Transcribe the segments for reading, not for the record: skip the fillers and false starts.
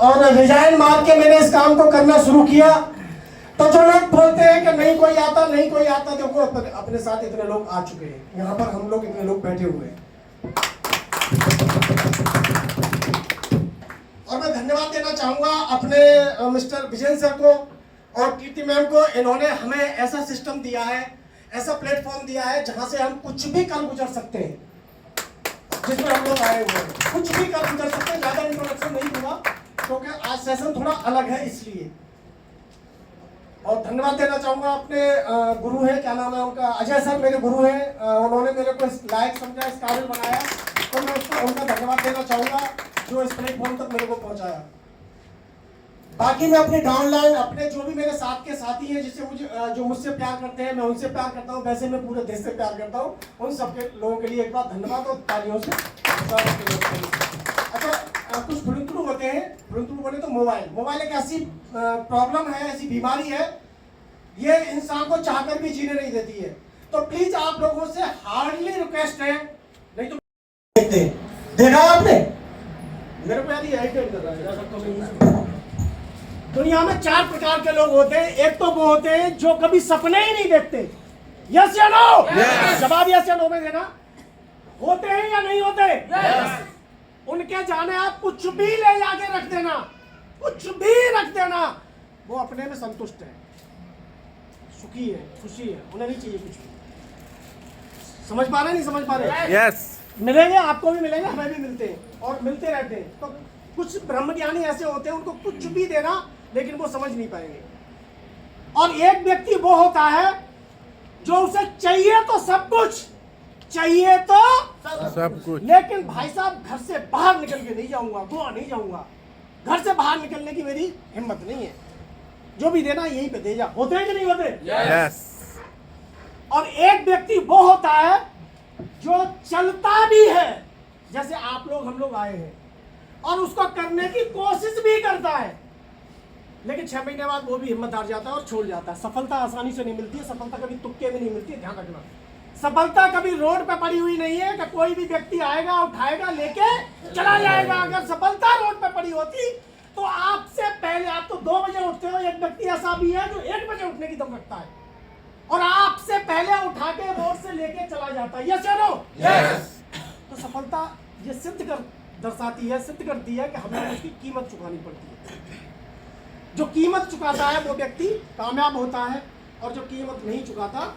और रिजाइन मार के मैंने इस काम को करना शुरू किया। तो जो लोग बोलते हैं कि नहीं कोई आता नहीं कोई आता, देखो अपने साथ इतने लोग आ चुके हैं, यहाँ पर हम लोग इतने लोग बैठे हुए हैं। और मैं धन्यवाद देना चाहूंगा अपने मिस्टर विजय सर को और कीर्ति मैम को। इन्होंने हमें ऐसा सिस्टम दिया है, ऐसा प्लेटफॉर्म दिया है जहां से हम कुछ भी कर गुजर सकते हैं, जिसमें हम लोग आए हुए हैं कुछ भी कर गुजर सकते हैं। ज्यादा इंट्रोडक्शन नहीं दूंगा क्योंकि आज सेशन थोड़ा अलग है इसलिए। और धन्यवाद देना चाहूंगा अपने गुरु है, क्या नाम है उनका, अजय सर मेरे गुरु हैं। उन्होंने मेरे को इस लायक समझा, इस काबिल बनाया, तो मैं उसको उनका धन्यवाद देना चाहूंगा जो इस प्लेटफॉर्म तक मेरे को पहुंचाया। बाकी मैं अपनी डाउनलाइन, अपने जो भी मेरे साथ के साथी हैं, जिससे मुझे जो मुझसे प्यार करते हैं, मैं उनसे प्यार करता हूं, वैसे मैं पूरे देश से प्यार करता हूं। उन सबके लोगों के लिए एक बार धन्यवाद और तालियों से। अच्छा, कुछ भुलंतरू होते हैं, भुलंतरू बोले तो मोबाइल एक ऐसी प्रॉब्लम है, ऐसी बीमारी है, ये इंसान को चाहकर भी जीने नहीं देती है। तो प्लीज आप लोगों से हार्डली रिक्वेस्ट है, नहीं तो देखा आपने मेरे को याद कर रहा है। दुनिया में 4 प्रकार के लोग होते हैं। एक तो वो होते हैं जो कभी सपने ही नहीं देखते। यस या नो? जवाब यस या नो में देना। होते हैं या नहीं होते? उनके जाने आप कुछ भी ले जाके रख देना, कुछ भी रख देना, वो अपने में संतुष्ट है, सुखी है, खुशी है, उन्हें नहीं चाहिए कुछ भी। समझ पा रहे नहीं समझ पा रहे? यस। मिलेंगे, आपको भी मिलेंगे, हमें भी मिलते हैं और मिलते रहते हैं। तो कुछ ब्रह्मज्ञानी ऐसे होते हैं, उनको कुछ भी देना लेकिन वो समझ नहीं पाएंगे। और एक व्यक्ति वो होता है जो उसे चाहिए तो सब कुछ, चाहिए तो सब कुछ, लेकिन भाई साहब घर से बाहर निकल के नहीं जाऊंगा, गोवा नहीं जाऊंगा, घर से बाहर निकलने की मेरी हिम्मत नहीं है, जो भी देना यहीं पे दे जा। होते हैं कि नहीं होते? यस। और एक व्यक्ति वो होता है जो चलता भी है, जैसे आप लोग हम लोग आए हैं, और उसको करने की कोशिश भी करता है, लेकिन 6 महीने बाद वो भी हिम्मत हार जाता है और छोड़ जाता है। सफलता आसानी से नहीं मिलती है, सफलता कभी तुक्के में नहीं मिलती है, ध्यान रखना। सफलता कभी रोड पे पड़ी हुई नहीं है कि कोई भी व्यक्ति आएगा, उठाएगा, लेके चला जाएगा। अगर सफलता रोड पे पड़ी होती तो आपसे पहले, आप तो 2 बजे उठते हो, एक व्यक्ति ऐसा भी है जो 1 बजे उठने की दम रखता है और आपसे पहले उठा के रोड से लेके चला जाता है। यस या नो? यस। तो सफलता ये सिद्ध कर दर्शाती है, सिद्ध करती है कि हमें उसकी कीमत चुकानी पड़ती है। जो कीमत चुकाता है वो व्यक्ति कामयाब होता है, और जो कीमत नहीं चुकाता।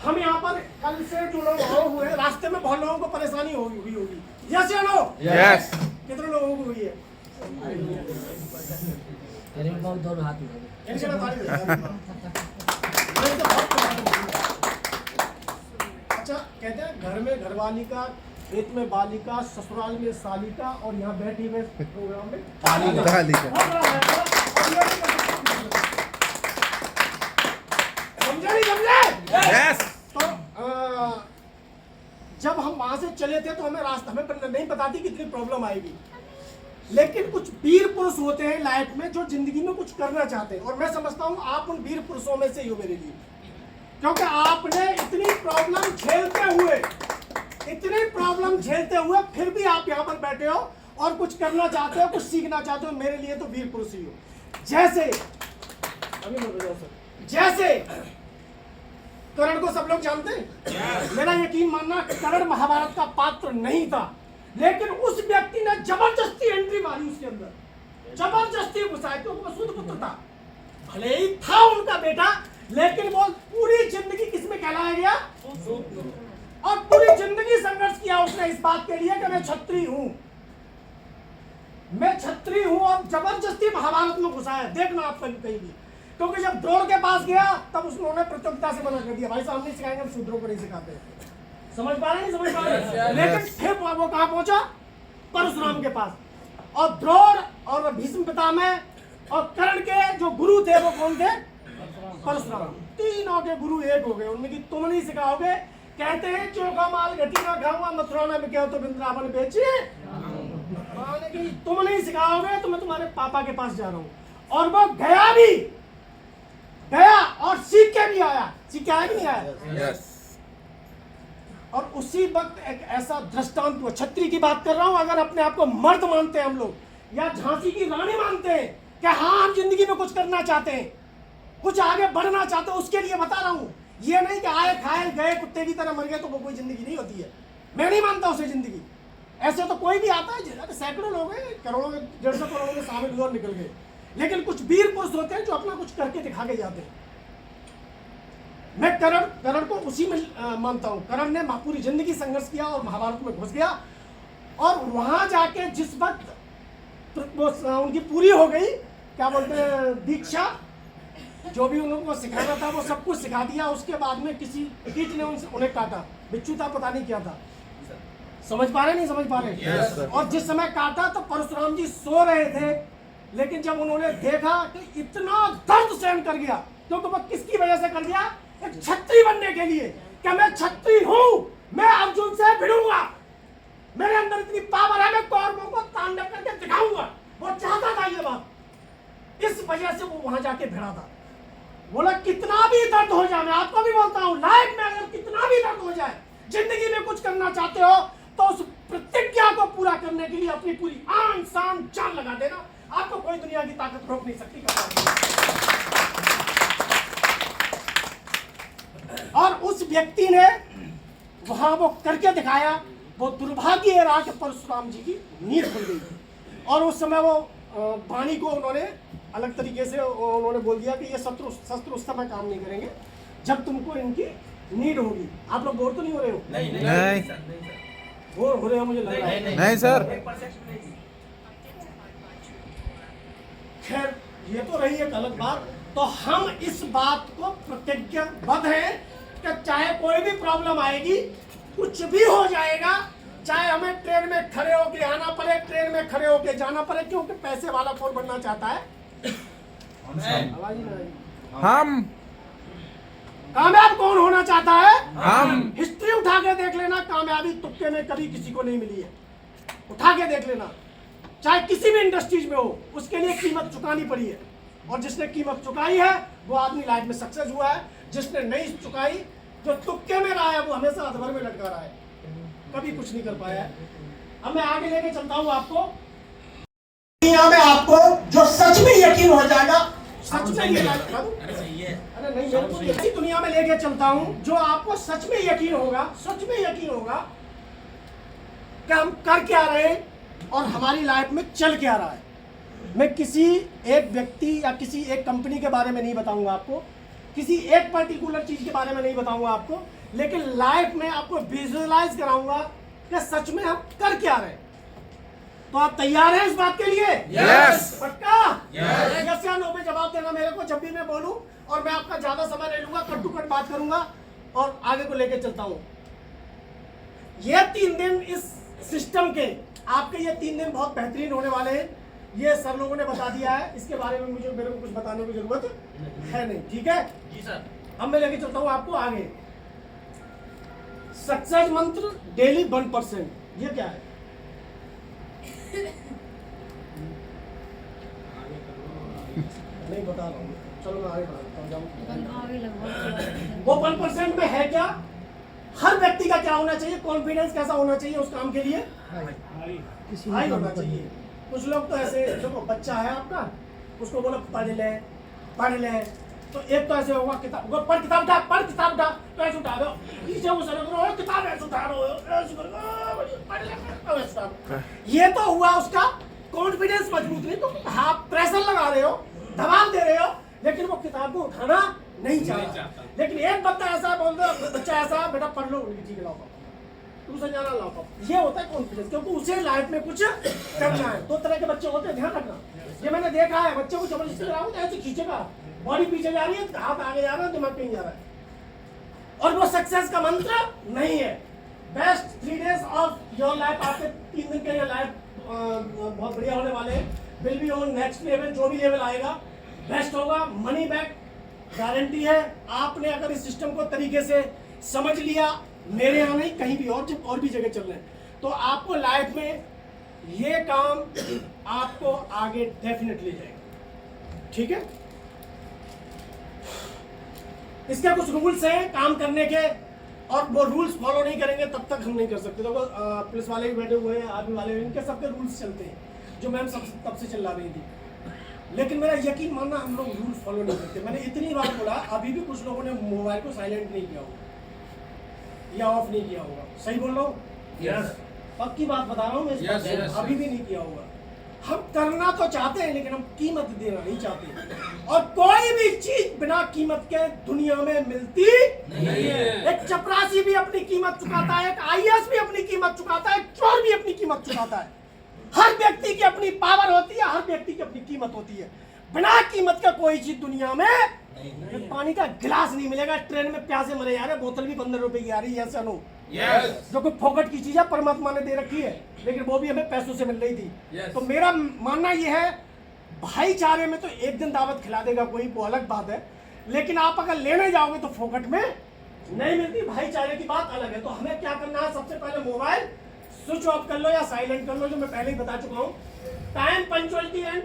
हम यहाँ पर कल से जो लोग आए हुए हैं, रास्ते में बहुत लोगों को परेशानी हुई होगी। यस या नो? यस। कितने लोगों को हुई है? अच्छा, कहते हैं घर में घरवाली का, खेत में बालिका, ससुराल में सालिका, और यहाँ बैठी हुए प्रोग्राम में तालिका। समझे नहीं समझे? यस। तो जब हम वहां से चले थे तो हमें रास्ता, हमें नहीं पता थी कितनी प्रॉब्लम आएगी, लेकिन कुछ वीर पुरुष होते हैं लाइफ में जो जिंदगी में कुछ करना चाहते हैं, और मैं समझता हूँ आप उन वीर पुरुषों में से ही हो मेरे लिए, क्योंकि आपने इतनी प्रॉब्लम झेलते हुए फिर भी आप यहाँ पर बैठे हो और कुछ करना चाहते हो, कुछ सीखना चाहते हो। मेरे लिए तो वीर पुरुष ही हो। जैसे कर्ण को सब लोग जानते हैं। मेरा यकीन मानना, कर्ण महाभारत का पात्र नहीं था, लेकिन उस व्यक्ति ने जबरदस्ती एंट्री मारी उसके अंदर, जबरदस्ती घुसाई, क्योंकि वो शुद्ध पुत्र था, भले ही था उनका बेटा, लेकिन वो पूरी जिंदगी किसमें कहलाया गया, और पूरी जिंदगी संघर्ष किया उसने इस बात के लिए कि मैं क्षत्रिय हूं, मैं क्षत्रिय हूं, और जबरदस्ती महाभारत में घुसाया। देखना आप कहीं भी, क्योंकि जब द्रोण के पास गया तब उन्होंने प्रतियोगिता से मना कर दिया, भाई साहब नहीं सिखाएंगे, हम शूद्रों को नहीं सिखाते। समझ पा रहे नहीं समझ पा रहे? लेकिन फिर वो कहां पहुंचा, परशुराम के पास, और द्रोण और भीष्म पितामह और कर्ण के जो गुरु थे वो कौन थे, परशुराम। तीनों के गुरु एक हो गए उनमें कि तुम नहीं सिखाओगे। कहते हैं चोखा माल घटी ना खाऊंगा, मथुरा में बिके तो वृंदावन बेचिए, माने कि तुम नहीं सिखाओगे तो मैं तुम्हारे पापा के पास जा रहा हूं। और वो गया और सीख के भी आया, सीख के आया कि नहीं आया? यस। और उसी वक्त एक ऐसा दृष्टांत हुआ, क्षत्रिय की बात कर रहा हूं, अगर अपने आप को मर्द मानते हैं हम लोग, या झांसी की रानी मानते हैं कि हाँ हम जिंदगी में कुछ करना चाहते हैं, कुछ आगे बढ़ना चाहते हैं, उसके लिए बता रहा हूं। ये नहीं कि आए खाए गए कुत्ते की तरह मर गए तो वो कोई जिंदगी नहीं होती है। मैं नहीं मानता उसे जिंदगी। ऐसे तो कोई भी आता है, सैकड़ों लोग हैं, करोड़ों में 150 करोड़ में शामिल हुए और निकल गए, लेकिन कुछ वीर पुरुष होते हैं जो अपना कुछ करके दिखा के जाते हैं। मैं करण को उसी में मानता हूं। करण ने पूरी जिंदगी संघर्ष किया और महाभारत में घुस गया, और वहां जाके जिस वक्त उनकी पूरी हो गई, क्या बोलते हैं, दीक्षा, जो भी उन लोगों को सिखाना था वो सब कुछ सिखा दिया। उसके बाद में किसी कीट ने उन्हें काटा, बिच्छू था, पता नहीं क्या था। समझ पा रहे नहीं समझ पा रहे? Yes, sir. और जिस समय काटा तो परशुराम जी सो रहे थे, लेकिन जब उन्होंने देखा कि इतना दर्द सहन कर गया, क्योंकि वो किसकी वजह से कर गया? एक छत्री बनने के लिए, कि मैं छत्री हूं, मैं अर्जुन से भिड़ूंगा, मेरे अंदर इतनी पावर है, मैं कौरवों को तांडव करके दिखाऊंगा। वो चाहता था ये बात, इस वजह से वो वहां जाके भिड़ा था। बोला कितना भी दर्द हो जाए, मैं आपको भी बोलता हूं, लाइफ में अगर कितना भी दर्द हो जाए, जिंदगी में कुछ करना चाहते हो तो उस प्रतिज्ञा को पूरा करने के लिए अपनी पूरी आन शान जान लगा देना। आपको कोई दुनिया की ताकत रोक नहीं सकती। और उस व्यक्ति ने वहां वो करके दिखाया। वो दुर्भाग्य रहा कि परशुराम जी की नींद खुल गई, और उस समय वो वाणी को उन्होंने अलग तरीके से उन्होंने बोल दिया कि ये शस्त्र उस समय काम नहीं करेंगे जब तुमको इनकी नीड होगी। आप लोग बोर तो नहीं हो रहे हो? नहीं बोर हो रहे हो मुझे लग रहा है। नहीं सर। खैर ये तो रही एक अलग बात। तो हम इस बात को प्रतिज्ञाबद्ध हैं कि चाहे कोई भी प्रॉब्लम आएगी, कुछ भी हो जाएगा, चाहे हमें ट्रेन में खड़े होके आना पड़े, ट्रेन में खड़े होके जाना पड़े, क्योंकि पैसे वाला कौन बनना चाहता है? आवाज ही ना आई। हम कामयाब कौन होना चाहता है? हम। हिस्ट्री उठा के देख लेना, कामयाबी तुक्के में कभी किसी को नहीं मिली है। उठा के देख लेना, चाहे किसी भी इंडस्ट्रीज में हो, उसके लिए कीमत चुकानी पड़ी है। और जिसने कीमत चुकाई है वो आदमी लाइफ में सक्सेस हुआ है। जिसने नहीं चुकाई, जो तुक्के में रहा है, वो हमेशा अधवर में लटका रहा है, कभी कुछ नहीं कर पाया है। अब मैं आगे लेके चलता हूँ आपको दुनिया में, आपको जो सच में यकीन हो जाएगा, सच में ये अरे नहीं, मैं तो ऐसी दुनिया में लेके चलता हूँ जो आपको सच में यकीन होगा, सच में यकीन होगा कि हम कर क्या रहे हैं और हमारी लाइफ में चल क्या रहा है। मैं किसी एक व्यक्ति या किसी एक कंपनी के बारे में नहीं बताऊंगा आपको, किसी एक पर्टिकुलर चीज के बारे में नहीं बताऊंगा आपको, लेकिन लाइफ में आपको विजुअलाइज कराऊंगा कि सच में हम कर क्या रहे हैं। तो आप तैयार हैं इस बात के लिए? यस। पक्का? यस या नो में जवाब देना मेरे को जब भी मैं बोलूं, और मैं आपका ज्यादा समय नहीं लूंगा, कट टू कट बात करूंगा और आगे को लेके चलता हूं। ये 3 दिन इस सिस्टम के, आपके ये 3 दिन बहुत बेहतरीन होने वाले हैं। ये सब लोगों ने बता दिया है, इसके बारे में मेरे को कुछ बताने की जरूरत है नहीं। ठीक है जी सर। अब मैं लेके चलता हूं आपको आगे। सक्सेस मंत्र डेली 1%, ये क्या है? नहीं बता रहा हूँ, चलो मैं आगे बढ़ाता हूँ। वो 1% में है क्या? हर व्यक्ति का क्या होना चाहिए? कॉन्फिडेंस कैसा होना चाहिए उस काम के लिए? हाई होना चाहिए। कुछ लोग तो ऐसे, देखो बच्चा है आपका, उसको बोलो पढ़ ले, तो एक तो ऐसे होगा किताब उठा, पढ़ किताब उठा, तो ऐसे उठा दो, पीछे वो सर करो, किताब ऐसे उठा दो, ऐसे करो, ये तो हुआ उसका कॉन्फिडेंस मजबूत नहीं। तो आप प्रेशर लगा रहे हो, दबाव दे रहे हो, लेकिन वो किताब को उठाना नहीं चाहता। लेकिन एक बच्चा ऐसा बोल दो, बच्चा ऐसा, बेटा पढ़ लो, ठीक है लाओ, दूसरा जाना लाओ, ये होता है कॉन्फिडेंस, क्योंकि उसे लाइफ में कुछ करना है। 2 तरह के बच्चे होते हैं, ध्यान रखना। ये मैंने देखा है, बच्चे को जबरदस्ती कराओ तो ऐसे खींचेगा, बॉडी पीछे जा रही है, हाथ आगे जा रहा है, दिमाग कहीं जा रहा है, और वो सक्सेस का मंत्र नहीं है। Best 3 days of your life, आपके 3 दिन के लिए लाइफ बहुत बढ़िया होने वाले हैं। Will be on next level, जो भी लेवल आएगा बेस्ट होगा। मनी बैक गारंटी है। आपने अगर इस सिस्टम को तरीके से समझ लिया, मेरे यहाँ नहीं कहीं भी और भी जगह चल रहे हैं, तो आपको लाइफ में ये काम आपको आगे डेफिनेटली जाएगा। ठीक है, इसके कुछ रूल्स हैं काम करने के, और वो रूल्स फॉलो नहीं करेंगे तब तक हम नहीं कर सकते। तो पुलिस वाले भी बैठे हुए हैं, आर्मी वाले भी, इनके सबके रूल्स चलते हैं। जो मैम सब तब से चिल्ला रही थी। लेकिन मेरा यकीन मानना हम लोग रूल फॉलो नहीं करते। मैंने इतनी बार बोला, अभी भी कुछ लोगों ने मोबाइल को साइलेंट नहीं किया होगा या ऑफ नहीं किया होगा। सही बोल रहा हूँ? यस, पक्की बात बता रहा हूँ मैं, Yes. अभी भी नहीं किया होगा। हम करना तो चाहते हैं लेकिन हम कीमत देना नहीं चाहते। और कोई भी चीज बिना कीमत के दुनिया में मिलती नहीं है। एक चपरासी भी अपनी कीमत चुकाता है, एक आईएएस भी अपनी कीमत चुकाता है, एक चोर भी अपनी कीमत चुकाता है। हर व्यक्ति की अपनी पावर होती है, हर व्यक्ति की अपनी कीमत होती है। बिना कीमत का कोई चीज दुनिया में एक पानी का गिलास नहीं मिलेगा। ट्रेन में प्यासे मरे जा रहे, बोतल भी 15 रुपए की आ रही है, ऐसा नो यस, जो कोई फोकट की चीज है परमात्मा ने दे रखी है, लेकिन वो भी हमें पैसों से मिल रही थी। Yes. तो मेरा मानना यह है, भाईचारे में तो एक दिन दावत खिला देगा कोई, वो अलग बात है, लेकिन आप अगर लेने जाओगे तो फोकट में नहीं मिलती। भाईचारे की बात अलग है। तो हमें क्या करना है, सबसे पहले मोबाइल स्विच ऑफ कर लो या साइलेंट कर लो, जो मैं पहले ही बता चुका हूँ। टाइम पंक्चुअलिटी एंड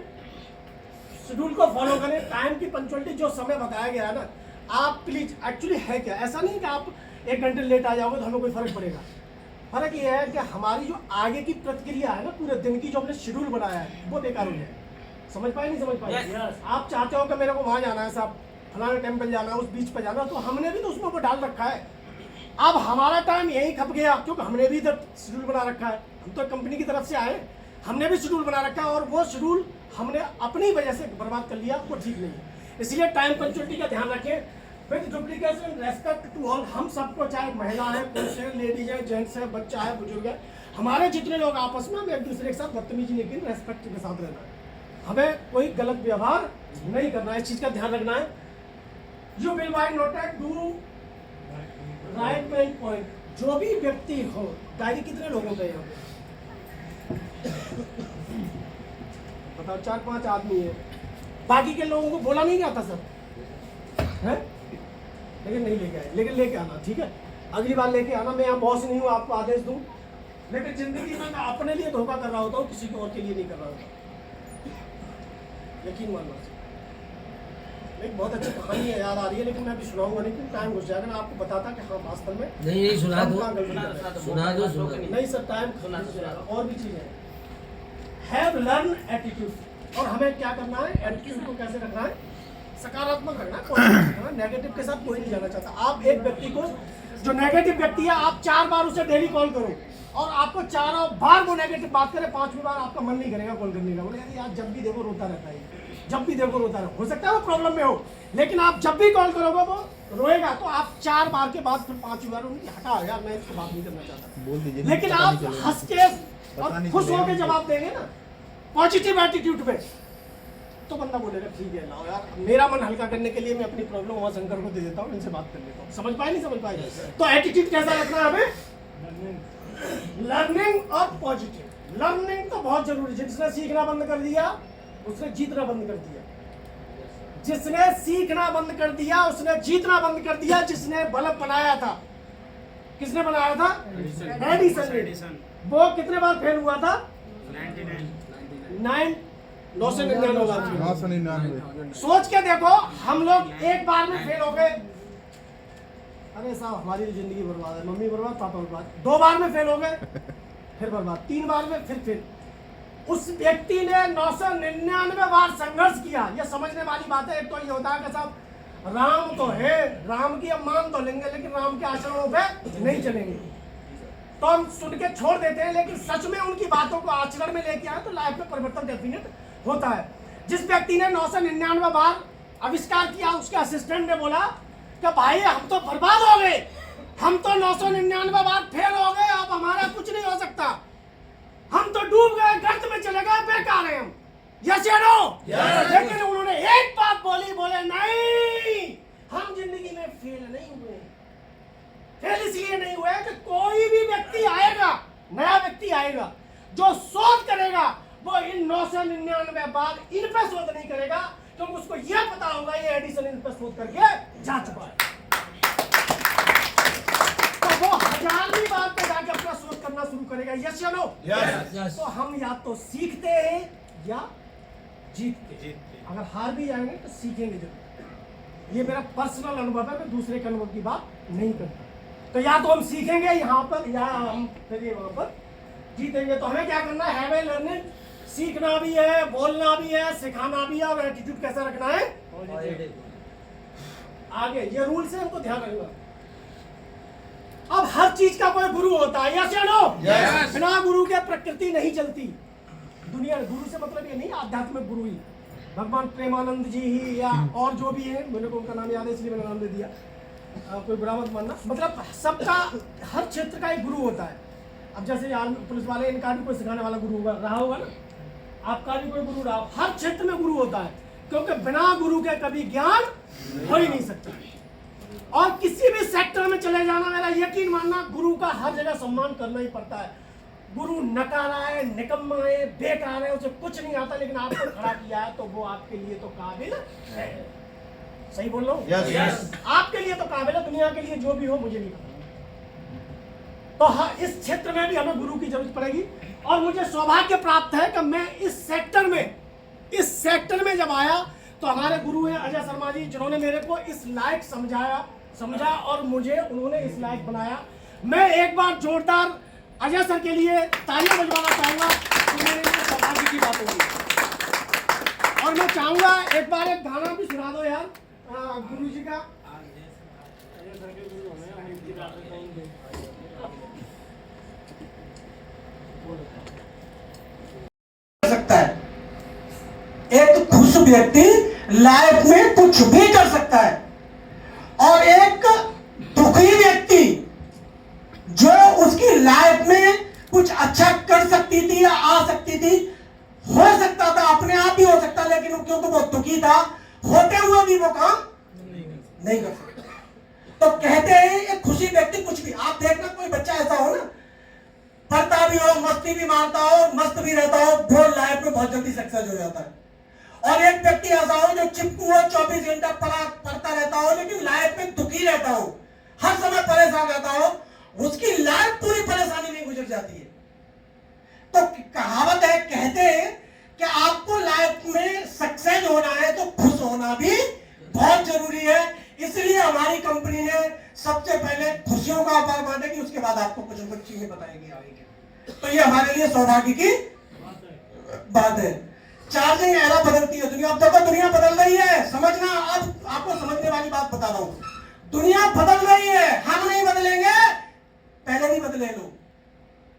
शेड्यूल को फॉलो करें। टाइम की पंक्चुअलिटी, जो समय बताया गया है ना, आप प्लीज, एक्चुअली है क्या, ऐसा नहीं कि आप 1 घंटे लेट आ जाओगे तो हमें कोई फर्क पड़ेगा। फर्क ये है कि हमारी जो आगे की प्रतिक्रिया है ना, पूरे दिन की जो हमने शेड्यूल बनाया है, वो बेकार हो जाए। समझ पाए नहीं समझ पाए? Yes. आप चाहते हो कि मेरे को वहां जाना है साहब, फलाने टेम्पल जाना है, उस बीच पे जाना है, तो हमने भी तो उसमें वो डाल रखा है। अब हमारा टाइम यही खप गया क्योंकि हमने भी इधर शेड्यूल बना रखा है। हम तो कंपनी की तरफ से आए, हमने भी शेड्यूल बना रखा है, और वो शेड्यूल हमने अपनी वजह से बर्बाद कर लिया, वो ठीक नहीं है। इसलिए टाइम पंक्चुअलिटी का ध्यान रखें। With duplication respect to all, हम सबको, चाहे महिला है, पुरुष है, लेडीज है, जेंट्स है, बच्चा है, बुजुर्ग है, हमारे जितने लोग आपस में, हम एक दूसरे के साथ बदतमीजी नहीं करनी, रेस्पेक्ट के साथ रहना है। हमें कोई गलत व्यवहार नहीं करना है, इस चीज का ध्यान रखना है। You will buy noted do right main point. जो भी व्यक्ति हो, डायरी कितने लोगों का यहाँ पे बताओ? 4-5 आदमी है, बाकी के लोगों को बोला नहीं जाता सर है, लेकिन नहीं लेके आए। लेकिन लेके आना, ठीक है, अगली बार लेके आना। मैं यहाँ बॉस नहीं हूँ, आपको आदेश दूँ, लेकिन जिंदगी में मैं अपने लिए धोखा कर रहा होता हूँ, किसी को और के लिए नहीं कर रहा होता, यकीन मानना। एक बहुत अच्छी कहानी है, याद आ रही है, लेकिन मैं अभी सुनाऊंगा नहीं क्योंकि टाइम घुस जाएगा। मैं आपको बताता कि हाँ वास्तव में नहीं सुना हम दो, कहाँ गलती कर रहे हैं। सुना दो, सुना दो। नहीं सर, टाइम घुस जाएगा। और भी चीजें हैं। हैव लर्न एटीट्यूड, और हमें क्या करना है, एटीट्यूड को कैसे रखना है, सकारात्मक रखना है, पॉजिटिव रखना है। नेगेटिव के साथ कोई नहीं जाना चाहता। आप एक व्यक्ति को, जो नेगेटिव व्यक्ति है, आप 4 बार उसे डेली कॉल करो, और आपको 4 बार वो नेगेटिव बात करे, 5वीं बार आपका मन नहीं करेगा कॉल करने का। बोले यार जब भी देखो रोता रहता है, जब भी देखो रोता रहता है। हो सकता है वो प्रॉब्लम में हो, लेकिन आप जब भी कॉल करोगे वो रोएगा, तो आप 4 बार के बाद फिर 5वीं बार उन्हें हटा, यार मैं इसको बात नहीं करना चाहता, बोल दीजिए। लेकिन पता आप नहीं चलेगा। हंस के पता और नहीं खुश चलेगा होकर मुझे। जवाब देंगे ना, पॉजिटिव एटीट्यूड पे, तो बंदा बोलेगा ठीक है लाओ यार, मेरा मन हल्का करने के लिए मैं अपनी प्रॉब्लम वहां शंकर को दे देता हूँ, इनसे बात कर लेता हूँ। समझ पाए नहीं समझ पाए? तो एटीट्यूड कैसा रखना है हमें, लर्निंग और पॉजिटिव। लर्निंग तो बहुत जरूरी है। जिसने सीखना बंद कर दिया उसने जीतना बंद कर दिया, जिसने सीखना बंद कर दिया उसने जीतना बंद कर दिया। जिसने बल्ब बनाया था, किसने बनाया था? एडिसन। वो कितने बार फेल हुआ था? 999 बार। 999। सोच के देखो, हम लोग एक बार में फेल हो गए, अरे साहब हमारी तो जिंदगी बर्बाद है, मम्मी बर्बाद, पापा बर्बाद। 2 बार में फेल हो गए, फिर बर्बाद। 3 बार में फिर फेल। उस व्यक्ति ने 999 बार संघर्ष किया। यह समझने वाली बात है। एक तो ये होता है कि साहब राम तो है, राम की हम मान तो लेंगे, लेकिन राम के आचरणों पे नहीं चलेंगे, तो हम सुन के छोड़ देते हैं। लेकिन सच में उनकी बातों को आचरण में लेके आए तो लाइफ में परिवर्तन डेफिनेट होता है। जिस व्यक्ति ने 999 बार आविष्कार किया, उसके असिस्टेंट ने बोला कि भाई हम तो बर्बाद हो गए, हम तो 999 बार फेल हो गए, अब हमारा कुछ नहीं हो सकता, हम तो डूब गए, गर्त में चले गए, बेकार है हम। यस या नो? लेकिन उन्होंने एक बात बोली, बोले नहीं, हम जिंदगी में फेल नहीं हुए। फेल इसलिए नहीं हुए कि कोई भी व्यक्ति आएगा, नया व्यक्ति आएगा, जो शोध करेगा वो इन 999 बार इन पे शोध नहीं करेगा, क्योंकि उसको यह पता होगा ये एडिसन इन पे शोध करके जा चुका है। तो वो 1000वीं बार पे जाके अपना शोध करना शुरू करेगा। यस या नो? यस। तो हम या तो सीखते हैं या जीतते हैं। अगर हार भी जाएंगे तो सीखेंगे जरूर। ये मेरा पर्सनल अनुभव है, मैं दूसरे के अनुभव की बात नहीं करता। तो या तो हम सीखेंगे यहाँ पर, या हम फिर वहां पर जीतेंगे। तो हमें क्या करना है? हैव ए लर्निंग सीखना भी है, बोलना भी है, सिखाना भी है, और एटीट्यूड कैसा रखना है आगे। ये रूल्स है, हमको ध्यान रखना। अब हर चीज का कोई गुरु होता है, यस या नो? Yes. बिना गुरु के प्रकृति नहीं चलती। दुनिया गुरु से मतलब ये नहीं आध्यात्मिक गुरु ही, भगवान प्रेमानंद जी ही या और जो भी है, मेरे को उनका नाम याद है इसलिए मैंने नाम दे दिया, कोई बुरा मत मानना। मतलब सबका हर क्षेत्र का एक गुरु होता है। अब जैसे आर्मी पुलिस वाले, इनका भी कोई सिखाने वाला गुरु होगा, रहा होगा ना, आपका भी कोई गुरु रहा। हर क्षेत्र में गुरु होता है, क्योंकि बिना गुरु के कभी ज्ञान हो ही नहीं सकता। और किसी भी सेक्टर में चले जाना, मेरा यकीन मानना, गुरु का हर जगह सम्मान करना ही पड़ता है। गुरु नकारा है, निकम्मा है, बेकार है, उसे कुछ नहीं आता, लेकिन आपको खड़ा किया है तो वो आपके लिए तो काबिल है। सही बोल रहा हूँ? Yes. आपके लिए तो काबिल है, दुनिया के लिए जो भी हो मुझे नहीं पता। तो हाँ, इस क्षेत्र में भी हमें गुरु की जरूरत पड़ेगी। और मुझे सौभाग्य प्राप्त है कि मैं इस सेक्टर में जब आया तो हमारे गुरु हैं अजय शर्मा जी, जिन्होंने मेरे को इस लायक समझा और मुझे उन्होंने इस लायक बनाया। मैं एक बार जोरदार अजय सर के लिए तालियां बजवाना चाहूंगा, तो मेरे लिए सौभाग्य की बात होगी। और मैं चाहूंगा एक बार एक गाना भी सुना दो यार गुरु जी का। सकता है एक खुश व्यक्ति लाइफ में कुछ भी कर सकता है, और एक दुखी व्यक्ति जो उसकी लाइफ में कुछ अच्छा कर सकती थी या आ सकती थी, हो सकता था, अपने आप भी हो सकता, लेकिन क्योंकि वो दुखी था, होते हुए भी वो काम नहीं कर सकता। तो कहते हैं एक खुशी व्यक्ति कुछ भी। आप देखना, कोई बच्चा ऐसा हो ना, पढ़ता भी हो, मस्ती भी मारता हो, मस्त भी रहता हो, वो लाइफ में बहुत जल्दी सक्सेस हो जाता है। और एक व्यक्ति ऐसा हो जो चिपकू हो, 24 घंटा पढ़ता रहता हो, लेकिन लाइफ में दुखी रहता हो, हर समय परेशान रहता हो, उसकी लाइफ पूरी परेशानी में गुजर जाती है। तो कहावत है, कहते हैं कि आपको लाइफ में सक्सेस होना है तो खुश होना भी बहुत जरूरी है। इसलिए हमारी कंपनी ने सबसे पहले खुशियों का व्यापार बांटेगी, उसके बाद आपको कुछ कुछ चीजें बताएंगे आगे। तो ये हमारे लिए सौभाग्य की बात है। चार्जिंग एरा बदलती है दुनिया। अब देखो दुनिया बदल रही है, समझना। अब आपको समझने वाली बात बता रहा हूं, दुनिया बदल रही है, हम नहीं बदलेंगे, पहले नहीं बदले लोग,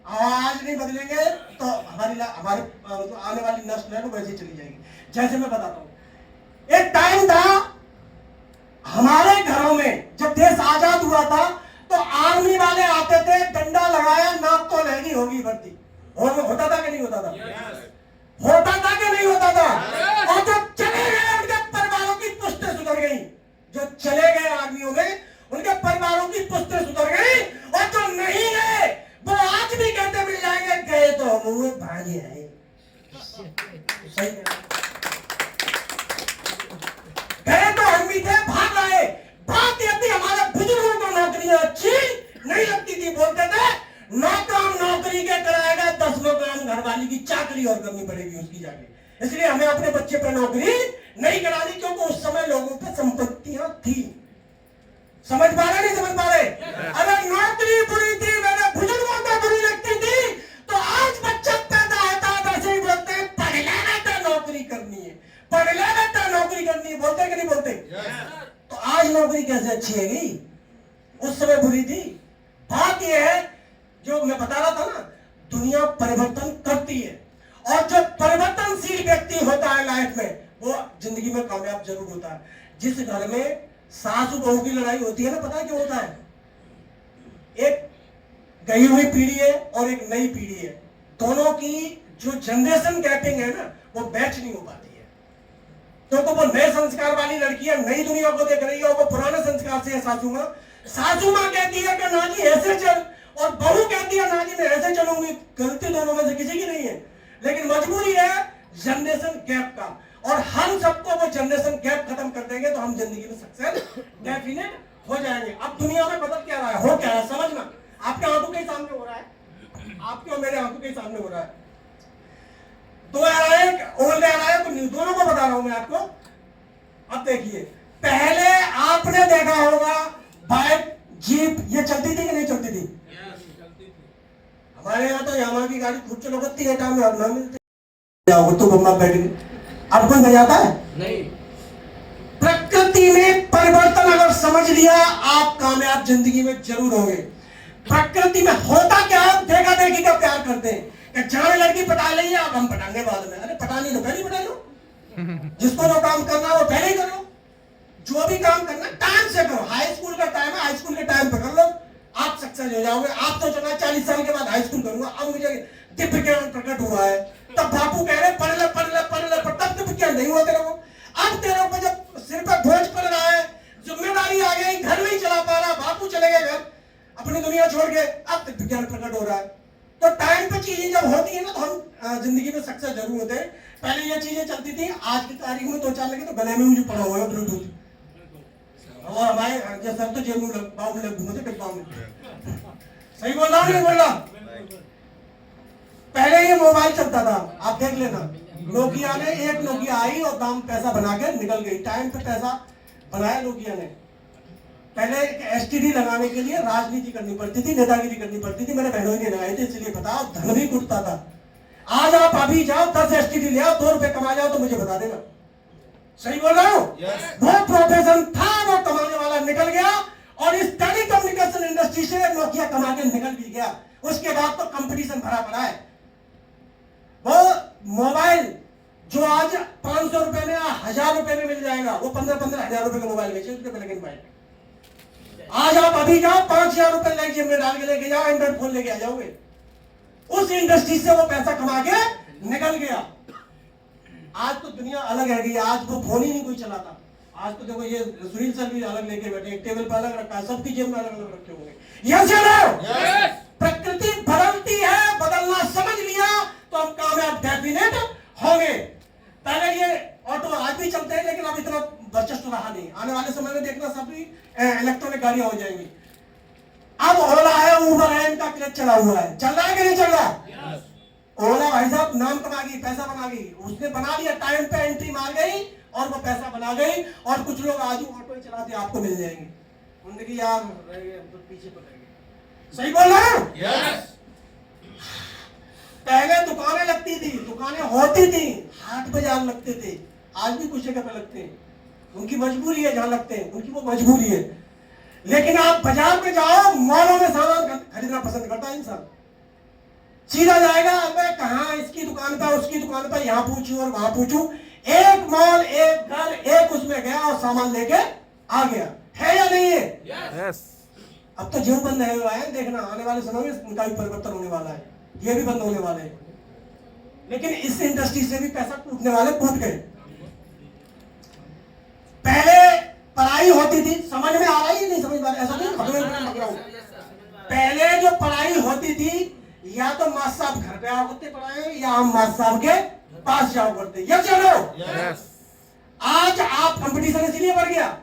आज नहीं बदलेंगे तो हमारे आने वाली नस्ल है वो वैसे चली जाएगी। जैसे मैं बताता हूं, एक टाइम था हमारे घरों में, जब देश आजाद हुआ था तो आर्मी वाले आते थे, डंडा लगाया, नाक तो लहंगी होगी भर्ती, होता था कि नहीं होता था? होता था कि नहीं होता था? और जो चले गए उनके परिवारों की पुश्तें सुधर गई, जो चले गए आर्मियों में उनके परिवारों की पुश्तें सुधर गई, और जो नहीं गए वो आज भी कहते मिल जाएंगे, गए तो हम भागे आए। गए तो हम भी थे, भाग आए। बात यह थी, हमारे बुजुर्गों को नौकरियां अच्छी नहीं लगती थी, बोलते थे 9 काम नौकरी के कराएगा, 10 काम घरवाली की चाकरी और करनी पड़ेगी उसकी जाके। इसलिए हमें अपने बच्चे पर नौकरी नहीं करानी, क्योंकि उस समय लोगों पर संपत्तियां थी। समझ पा रहे नहीं समझ पा रहे? अगर नौकरी बुरी थी, मेरे बुजुर्गों को बुरी लगती थी, तो आज बच्चा पैदा होता है वैसे ही बोलते हैं पढ़ ले बेटा नौकरी करनी है, पढ़ ले बेटा नौकरी करनी है, बोलते कि नहीं बोलते? तो आज नौकरी कैसे अच्छी है गई, उस समय बुरी थी। बात यह है, जो मैं बता रहा था ना, दुनिया परिवर्तन करती है, और जो परिवर्तनशील व्यक्ति होता है लाइफ में, वो जिंदगी में कामयाब जरूर होता है। जिस घर में सासू बहू की लड़ाई होती है ना, पता है क्यों होता है? एक गई हुई पीढ़ी है और एक नई पीढ़ी है, दोनों की जो जनरेशन गैपिंग है ना, वो मैच नहीं हो पाती है। क्योंकि वो नए संस्कार वाली लड़की है, नई दुनिया को देख रही है, और वो पुराने संस्कार से है सासू माँ। सासू माँ कहती है कि ना जी ऐसे चल, और बहू कहती है ना जी मैं ऐसे चलूंगी। गलती दोनों में से किसी की नहीं है, लेकिन मजबूरी है जनरेशन गैप का, और हम सबको वो जनरेशन गैप खत्म कर देंगे तो हम जिंदगी में सक्सेस डेफिनेट हो जाएंगे। अब दुनिया में बदल क्या रहा है, हो क्या है, समझना। आपके आंखों के सामने हो रहा है, आपके और मेरे आंखों के सामने हो रहा है। दो ओल्ड एरा है, न्यू, दोनों को बता रहा हूं मैं आपको। अब देखिए, पहले आपने देखा होगा बाइक, जीप, ये चलती थी कि नहीं चलती थी? हमारे यहाँ तो यामा की गाड़ी खूब चलो करती है, टाइम में अब ना मिलती। जाओगे तो बम्मा बैठ गए, अब कोई बजाता है? नहीं। प्रकृति में परिवर्तन अगर समझ लिया आप कामयाब जिंदगी में जरूर होंगे। प्रकृति में होता क्या है, देखा देखी का प्यार करते हैं कि जहां लड़की पटा ली अब हम पटाएंगे बाद में। अरे पटानी तो पहले पटा लो, जिसको जो काम करना है वो पहले ही करो। जो भी काम करना टाइम से करो। हाई स्कूल का टाइम है, हाई स्कूल के टाइम पे कर लो, आप सक्सेस हो जाओगे। आप तो चला 40 साल के बाद हाई स्कूल करूंगा, अब मुझे दिव्य ज्ञान प्रकट हुआ है, तब बापू कह रहे पढ़ ले पढ़ ले पढ़ ले, तब दिव्य ज्ञान नहीं हुआ तेरे को। अब तेरे ऊपर जब सिर पर बोझ पड़ रहा है, जिम्मेदारी आ गई, घर नहीं चला पा रहा, बापू चले गए घर अपनी दुनिया छोड़ के, अब दिव्य ज्ञान प्रकट हो रहा है। तो टाइम पे चीजें जब होती है ना तो हम जिंदगी में सक्सेस जरूर होते हैं। पहले ये चीजें चलती थी, आज की तारीख में 2-4 लगे तो गले में मुझे पड़ा हुआ है ब्लूटूथ, और हमारे सर तो जेब में बाबू लग घूमते डिब्बा में। सही बोल रहा नहीं बोल रहा? पहले ये मोबाइल चलता था, आप देख लेना, नोकिया ने एक नोकिया आई और दाम पैसा बना के निकल गई। टाइम पे पैसा बनाया नोकिया ने। पहले एसटीडी लगाने के लिए राजनीति करनी पड़ती थी, नेतागिरी करनी पड़ती थी, मेरे बहनों ने लगाई थी, इसलिए पता, धन भी कुटता था। आज आप अभी जाओ 10 एसटीडी ले आओ, 2 रुपए कमा जाओ तो मुझे बता देना। सही बोल रहा हूं? वो प्रोफेशन था, वो कमाने वाला निकल गया, और इस टेलीकम्युनिकेशन इंडस्ट्री से नोकिया कमा के निकल भी गया। उसके बाद तो कंपटीशन भरा पड़ा है। वो मोबाइल जो आज 500 रुपए में, 1000 रुपए में मिल जाएगा, वो 15-15 हजार रुपए का मोबाइल बेचे, उसके ब्लैक एंड व्हाइट। आज आप अभी जाओ 5000 रुपए लेके जेब में डाल के लेके जाओ, एंड्रॉइड फोन लेके आ जाओगे। उस इंडस्ट्री से वो पैसा कमा के निकल गया। आज तो दुनिया अलग है गई, आज वो फोन ही नहीं कोई चलाता। आज तो देखो ये सुनील सर भी अलग लेके बैठे, एक टेबल पर अलग रखा है, सबकी जेब में अलग अलग रखे होंगे। यस या नो? प्रकृति बदलती है, बदलना समझ लिया तो हम कामयाब डेफिनेट होंगे। पहले ये ऑटो आज भी चलते हैं, लेकिन अब इतना वर्चस्व रहा नहीं। आने वाले समय में देखना सभी इलेक्ट्रॉनिक गाड़ियां हो जाएंगी। अब ओला है, उबर है, इनका क्लच चला हुआ है, चल रहा है कि नहीं चल रहा? ओला भाई साहब नाम कमा गई, पैसा बना गई, उसने बना दिया, टाइम पे एंट्री मार गई और वो पैसा बना गई। और कुछ लोग आज ऑटो ही चलाते आपको मिल जाएंगे, उन्होंने कि यार तो पीछे पड़ गए। सही बोल रहा हूं? पहले दुकानें लगती थी, दुकानें होती थी, हाट बाजार लगते थे, आज भी कुछ जगह पे लगते हैं, उनकी मजबूरी है, जहां लगते हैं उनकी वो मजबूरी है। लेकिन आप बाजार में जाओ, मॉलों में सामान खरीदना पसंद करता है इंसान। सीधा जाएगा, अबे कहां इसकी दुकान पर, उसकी दुकान पर, यहां पूछूं और वहां पूछूं। एक मॉल, एक घर, एक उसमें गया और सामान लेके आ गया। है या नहीं है? यस। अब तो जो बंद है हुआ है, देखना आने वाले समय में उनका भी परिवर्तन होने वाला है, ये भी बंद होने वाले हैं। लेकिन इस इंडस्ट्री से भी पैसा कूटने वाले कूट गए। पहले पढ़ाई होती थी, समझ में आ रहा है नहीं समझ में आ रहा, ऐसा नहीं। पहले जो पढ़ाई होती थी, या तो मास्टर साहब घर पे आओ करते पढ़ाए, या हम मास्टर साहब के पास जाओ करते। यस या नो? आज आप कंपटीशन इसलिए बढ़ गया,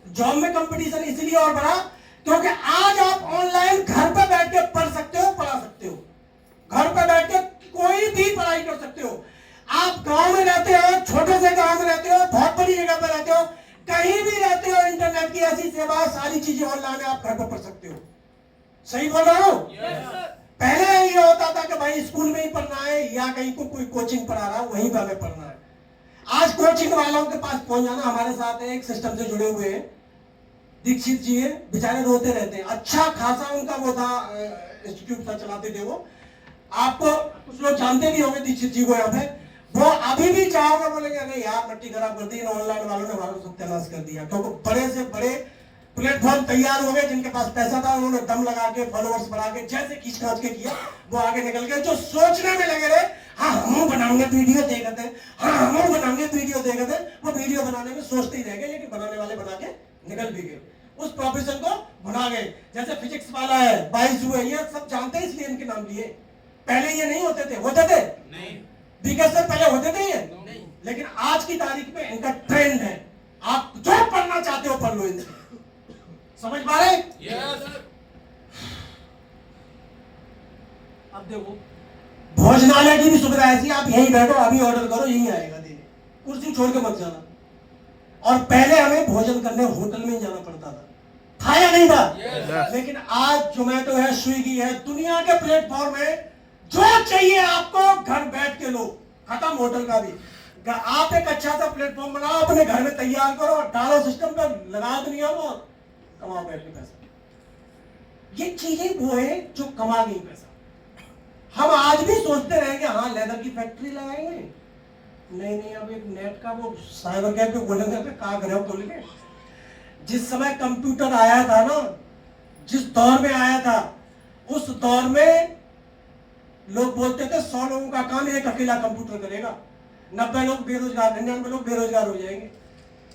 जॉब में कंपटीशन इसलिए और बढ़ा क्योंकि आज आप ऑनलाइन घर पर बैठ के पढ़ सकते हो, पढ़ा सकते हो। घर पर बैठ के कोई भी पढ़ाई कर सकते हो। आप गांव में रहते हो, छोटे से गांव में रहते हो, बहुत बड़ी जगह पर रहते हो, कहीं भी रहते हो, इंटरनेट की ऐसी सेवा, सारी चीजें ऑनलाइन आप घर पर पढ़ सकते हो। सही बोल रहा हूं? पहले ये होता था कि भाई स्कूल में ही पढ़ना है, या कहीं को कोई कोचिंग पढ़ा रहा है वहीं पर हमें पढ़ना है। आज कोचिंग वालों के पास पहुंच जाना, हमारे साथ एक सिस्टम से जुड़े हुए हैं, दीक्षित जी है, बेचारे रोते रहते हैं। अच्छा खासा उनका वो था, इंस्टीट्यूट था, चलाते थे वो। आपको कुछ लोग जानते भी होंगे दीक्षित जी को यहाँ पे। वो अभी भी चाहोगे बोलेंगे अरे यार मट्टी खराब कर दी, ऑनलाइन वालों ने हमारा सत्यानाश कर दिया। क्योंकि बड़े से बड़े प्लेटफॉर्म तैयार हो गए, जिनके पास पैसा था उन्होंने दम लगा के, फॉलोअर्स बढ़ा के, जैसे खींच खांच के किया, वो आगे निकल गए। जो सोचने में लगे रहे, हाँ हम बनाएंगे वीडियो देखते थे, हाँ हम बनाएंगे वीडियो देखते थे, वो वीडियो बनाने में सोचते ही रह गए, लेकिन बनाने वाले बना के निकल भी गए, उस प्रोफेशन को भुला गए। जैसे फिजिक्स वाला है, बाइजू है, ये सब जानते हैं इसलिए इनके नाम लिए। पहले ये नहीं होते थे, होते थे नहीं, बीके सर पहले होते थे ये नहीं। लेकिन आज की तारीख में इनका ट्रेंड है, आप जो पढ़ना चाहते हो पढ़ लो इनसे। समझ पा रहे? अब देखो भोजनालय की भी सुविधा ऐसी, आप यहीं बैठो, अभी ऑर्डर करो, यहीं आएगा देने, कुर्सी छोड़ के मत जाना। और पहले हमें भोजन करने होटल में ही जाना पड़ता था या नहीं था? लेकिन आज जोमेटो है, स्विगी है, दुनिया के प्लेटफॉर्म है, जो चाहिए आपको घर बैठ के लो, खत्म होटल का भी। आप एक अच्छा सा प्लेटफॉर्म बनाओ, अपने घर में तैयार करो, डालो सिस्टम पर, लगाओ दुनिया को, कमाओ बैठे पैसा। ये चीजें वो है जो कमा गई पैसा। हम आज भी सोचते रहेंगे हाँ लेदर की फैक्ट्री लगाएंगे, नहीं अब एक नेट का वो साइबर कैफ पे बोलेंगे कहाँ ग्रह बोलेंगे। जिस समय कंप्यूटर आया था ना, जिस दौर में आया था, उस दौर में लोग बोलते थे 100 लोगों का काम एक अकेला कंप्यूटर करेगा, 90 लोग बेरोजगार, 99 लोग बेरोजगार हो जाएंगे।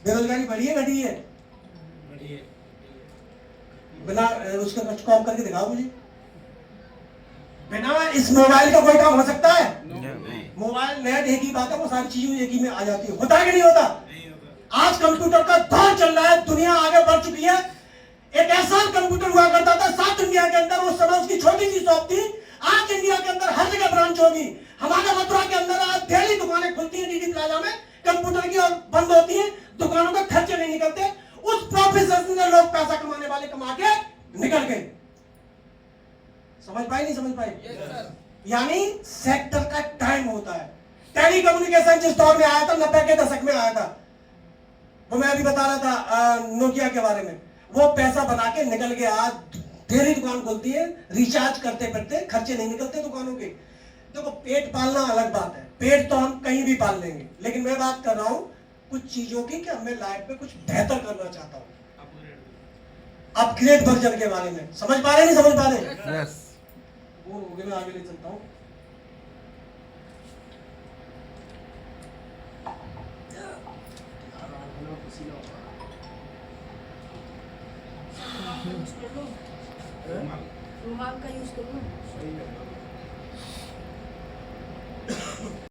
बेरोजगारी बढ़ी है घटी है? बिना उसके कुछ काम करके दिखाओ मुझे। बिना इस मोबाइल का कोई काम हो सकता है? मोबाइल नेट एक ही बात है, वो सारी चीजें एक ही में आ जाती है। होता है कि नहीं होता? आज कंप्यूटर का दौर चल रहा है, दुनिया आगे बढ़ चुकी है। एक ऐसा कंप्यूटर हुआ करता था साउथ इंडिया के अंदर, उस समय उसकी छोटी सी शॉप थी। आज इंडिया के अंदर हर जगह ब्रांच होगी। हमारे मथुरा के अंदर आज डेली दुकानें खुलती हैं डीडी प्लाजा में कंप्यूटर की, और बंद होती हैं। दुकानों का खर्चे नहीं निकलते। उस प्रोफेसर ने लोग पैसा कमाने वाले कमा के निकल गए। समझ पाए नहीं समझ पाए? यानी सेक्टर का टाइम होता है। टेलीकम्युनिकेशन जिस दौर में आया था, 90 के दशक में आया था, वो मैं अभी बता रहा था नोकिया के बारे में, वो पैसा बना के निकल गया। आज डेली दुकान खुलती है, रिचार्ज करते फिरते, खर्चे नहीं निकलते दुकानों के। देखो पेट पालना अलग बात है, पेट तो हम कहीं भी पाल लेंगे, लेकिन मैं बात कर रहा हूं कुछ चीजों की कि मैं लाइफ में कुछ बेहतर करना चाहता हूं, अपग्रेड वर्जन के बारे में। समझ पा रहे नहीं समझ पा रहे? यस वो हो गया, मैं आगे ले चलता हूं। रुमाल का यूज कर लो।